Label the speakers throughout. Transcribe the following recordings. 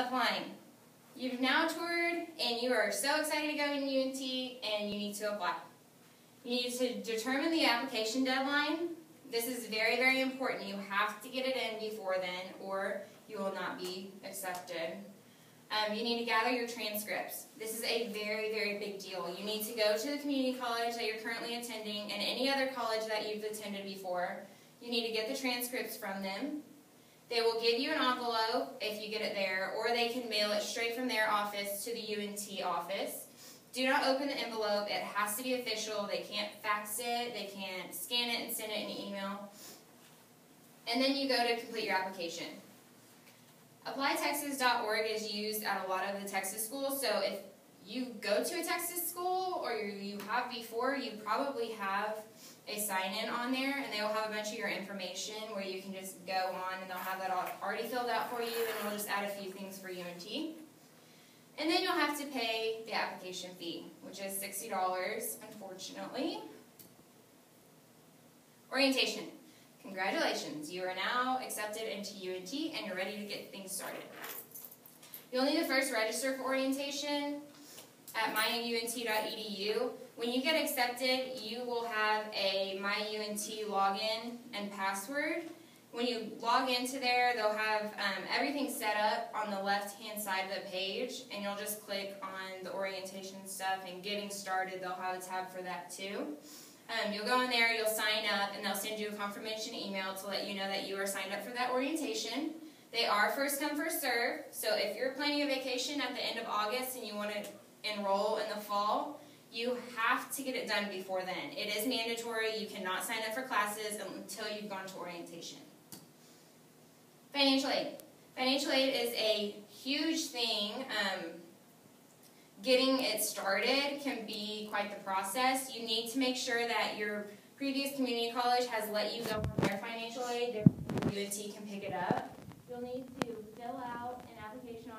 Speaker 1: Applying. You've now toured and you are so excited to go in UNT and you need to apply. You need to determine the application deadline. This is very, very important. You have to get it in before then or you will not be accepted. You need to gather your transcripts. This is a very, very big deal. You need to go to the community college that you're currently attending and any other college that you've attended before. You need to get the transcripts from them. They will give you an envelope if you get it there, or they can mail it straight from their office to the UNT office. Do not open the envelope. It has to be official. They can't fax it. They can't scan it and send it in an email. And then you go to complete your application. ApplyTexas.org is used at a lot of the Texas schools, so if you go to a Texas school or you have before, you probably have a sign-in on there, and they will have a bunch of your information where you can just go on and they'll have that already filled out for you, and they'll just add a few things for UNT. And then you'll have to pay the application fee, which is $60, unfortunately. Orientation. Congratulations, you are now accepted into UNT and you're ready to get things started. You'll need to first register for orientation at myunt.edu. When you get accepted, you will have a myUNT login and password. When you log into there, they'll have everything set up on the left-hand side of the page, and you'll just click on the orientation stuff and getting started. They'll have a tab for that too. You'll go in there, you'll sign up, and they'll send you a confirmation email to let you know that you are signed up for that orientation. They are first come, first serve, so if you're planning a vacation at the end of August and you want to enroll in the fall, you have to get it done before then. It is mandatory. You cannot sign up for classes until you've gone to orientation. Financial aid. Financial aid is a huge thing. Getting it started can be quite the process. You need to make sure that your previous community college has let you go on their financial aid. Their UNT can pick it up. You'll need to fill out an application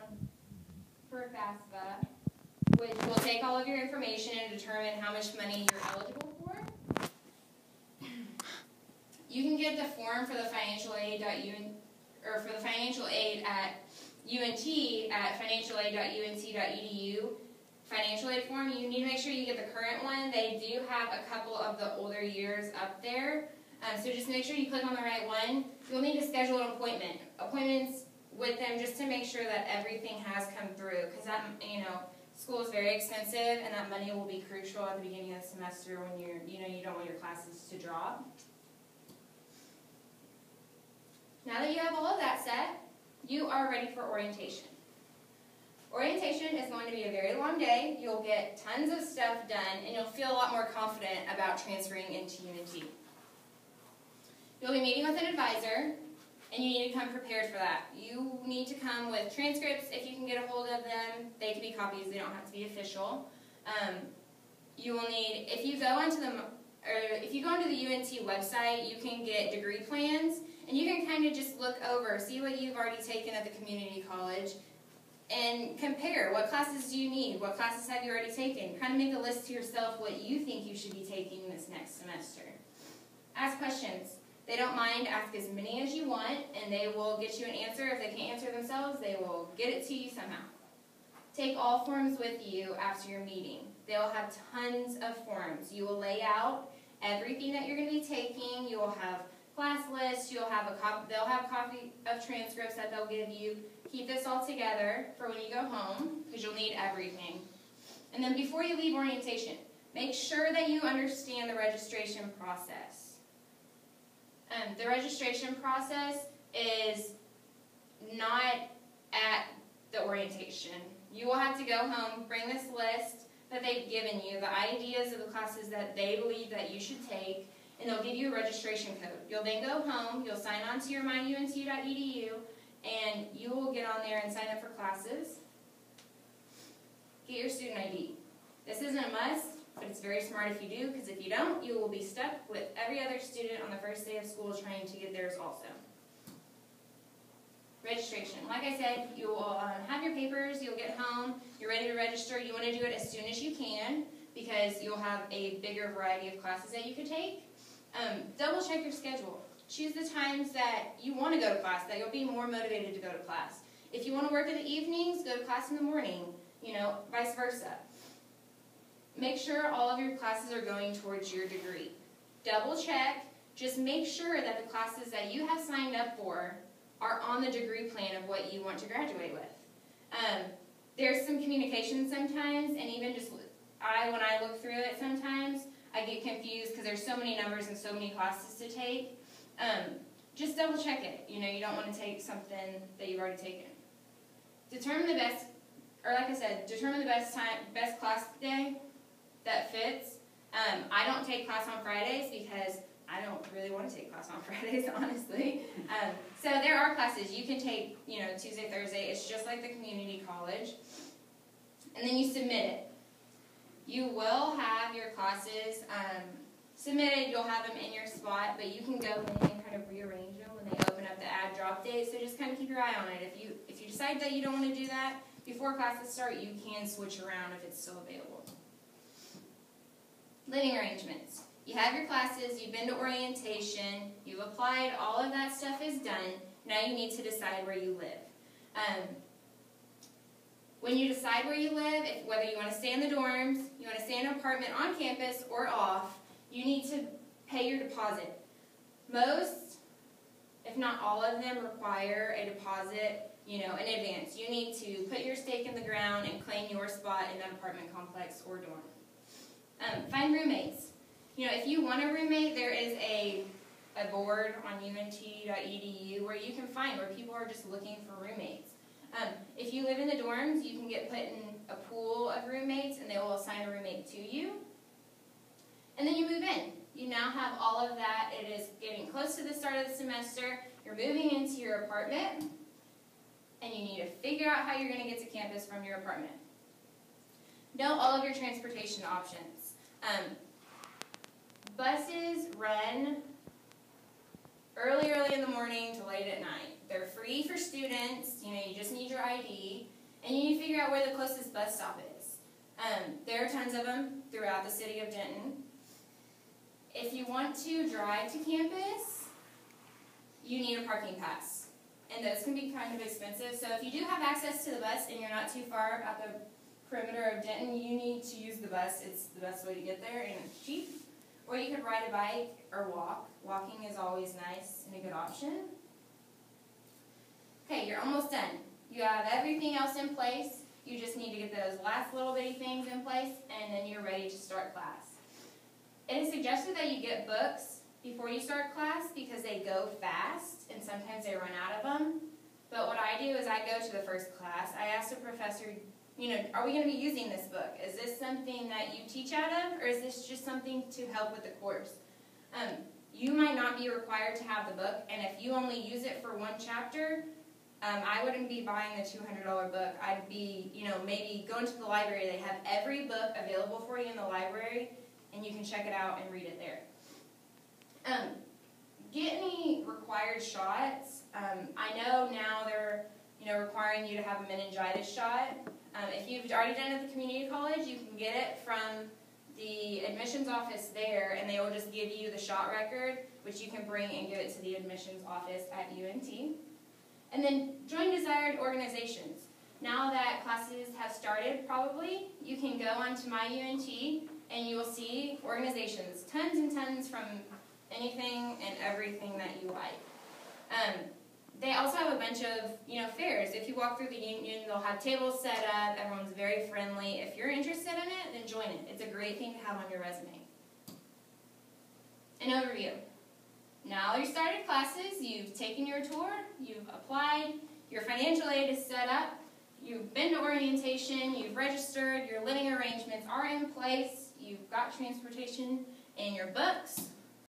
Speaker 1: for FAFSA, which will take all of your information and determine how much money you're eligible for. You can get the form for the financial aid at UNT at financialaid.unt.edu. Financial aid form, you need to make sure you get the current one. They do have a couple of the older years up there, so just make sure you click on the right one. You'll need to schedule an appointment. Appointments with them just to make sure that everything has come through, because that, school is very expensive, and that money will be crucial at the beginning of the semester when you don't want your classes to drop. Now that you have all of that set, you are ready for orientation. Orientation is going to be a very long day. You'll get tons of stuff done, and you'll feel a lot more confident about transferring into UNT. You'll be meeting with an advisor, and you need to come prepared for that. You need to come with transcripts if you can get a hold of them. They can be copies, they don't have to be official. You will need, if you go onto the UNT website, you can get degree plans, and you can kind of just look over, see what you've already taken at the community college, and compare what classes do you need, what classes have you already taken. Kind of make a list to yourself what you think you should be taking this next semester. Ask questions. They don't mind. Ask as many as you want, and they will get you an answer. If they can't answer themselves, they will get it to you somehow. Take all forms with you after your meeting. They will have tons of forms. You will lay out everything that you're going to be taking. You will have class lists. They'll have a copy of transcripts that they'll give you. Keep this all together for when you go home, because you'll need everything. And then before you leave orientation, make sure that you understand the registration process. The registration process is not at the orientation. You will have to go home, bring this list that they've given you, the ideas of the classes that they believe that you should take, and they'll give you a registration code. You'll then go home, you'll sign on to your myunt.edu, and you will get on there and sign up for classes. Get your student ID. This isn't a must, but it's very smart if you do, because if you don't, you will be stuck with every other student on the first day of school trying to get theirs also. Registration. Like I said, you will have your papers, you'll get home, you're ready to register. You want to do it as soon as you can, because you'll have a bigger variety of classes that you could take. Double check your schedule. Choose the times that you want to go to class, that you'll be more motivated to go to class. If you want to work in the evenings, go to class in the morning, vice versa. Make sure all of your classes are going towards your degree. Double check, just make sure that the classes that you have signed up for are on the degree plan of what you want to graduate with. There's some communication sometimes, and even just when I look through it sometimes, I get confused because there's so many numbers and so many classes to take. Just double check it. You don't want to take something that you've already taken. Determine the best, or like I said, determine the best class day that fits. I don't take class on Fridays because I don't really want to take class on Fridays, honestly. So there are classes you can take, Tuesday, Thursday. It's just like the community college. And then you submit it. You will have your classes submitted. You'll have them in your spot, but you can go in and kind of rearrange them when they open up the add drop date. So just kind of keep your eye on it. If you decide that you don't want to do that before classes start, you can switch around if it's still available. Living arrangements. You have your classes, you've been to orientation, you've applied, all of that stuff is done. Now you need to decide where you live. When you decide where you live, whether you want to stay in the dorms, you want to stay in an apartment on campus or off, you need to pay your deposit. Most, if not all of them, require a deposit, in advance. You need to put your stake in the ground and claim your spot in that apartment complex or dorm. Find roommates. If you want a roommate, there is a board on unt.edu where you can find where people are just looking for roommates. If you live in the dorms, you can get put in a pool of roommates and they will assign a roommate to you. And then you move in. You now have all of that. It is getting close to the start of the semester. You're moving into your apartment and you need to figure out how you're going to get to campus from your apartment. Know all of your transportation options. Buses run early in the morning to late at night. They're free for students. You just need your ID, and you need to figure out where the closest bus stop is. There are tons of them throughout the city of Denton. If you want to drive to campus, you need a parking pass, and those can be kind of expensive. So if you do have access to the bus and you're not too far out the perimeter of Denton, you need to use the bus. It's the best way to get there, and it's cheap. Or you could ride a bike or walk. Walking is always nice and a good option. Okay, you're almost done. You have everything else in place. You just need to get those last little bitty things in place, and then you're ready to start class. It is suggested that you get books before you start class because they go fast, and sometimes they run out of them. But what I do is I go to the first class. I ask the professor, are we going to be using this book? Is this something that you teach out of, or is this just something to help with the course? You might not be required to have the book, and if you only use it for one chapter, I wouldn't be buying the $200 book. I'd be, maybe going to the library. They have every book available for you in the library, and you can check it out and read it there. Get any required shots. I know now they're, requiring you to have a meningitis shot. If you've already done it at the community college, you can get it from the admissions office there, and they will just give you the shot record, which you can bring and give it to the admissions office at UNT. And then join desired organizations. Now that classes have started, probably, you can go onto My UNT, and you will see organizations, tons and tons from anything and everything that you like. They also have a bunch of, fairs. If you walk through the union, they'll have tables set up. Everyone's very friendly. If you're interested in it, then join it. It's a great thing to have on your resume. An overview. Now you started classes, you've taken your tour, you've applied, your financial aid is set up, you've been to orientation, you've registered, your living arrangements are in place, you've got transportation and your books,